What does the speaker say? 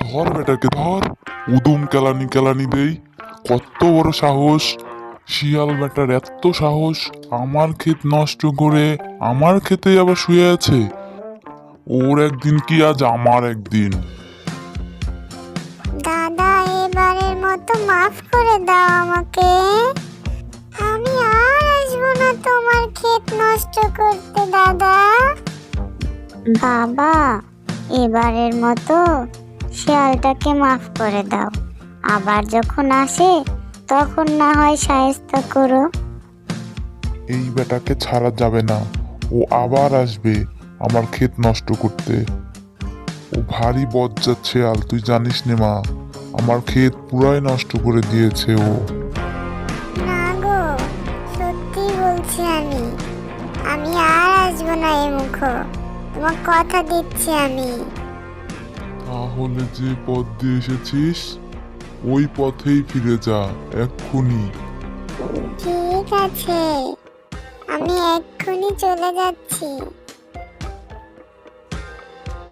ধর বেটাকে ধর, উদুম কেলানি কেলানি দেই। কত বড় সাহস! শিয়াল বেটার এত সাহস, আমার ক্ষেত নষ্ট করে আমার ক্ষেতে আবার শুয়ে আছে। ওর একদিন কি আজ আমার একদিন। দাদা, এবারের মতো মাফ করে দাও আমাকে। আমি আর আসবো না তোমার ক্ষেত নষ্ট করতে দাদা। বাবা, এবারের মতো শিয়ালটাকে মাফ করে দাও। আবার যখন আসে তখন না হয় শায়েস্তা করো। এই বেটাকে ছাড়া যাবে না, ও আবার আসবে আমার ক্ষেত নষ্ট করতে। ও ভারী বজ্জাত শেয়াল, তুই জানিস নে মা, আমার ক্ষেত পুরাই নষ্ট করে দিয়েছে ও। না গো, সত্যি বলছি আমি। আমি আর আসবো না এই মুখো, তোমার কথা দিচ্ছি আমি। তাহলে যে পথ দিয়ে এসেছিস ওই পথেই ফিরে যা এক্ষুনি। ঠিক আছে, আমি এক্ষুনি চলে যাচ্ছি।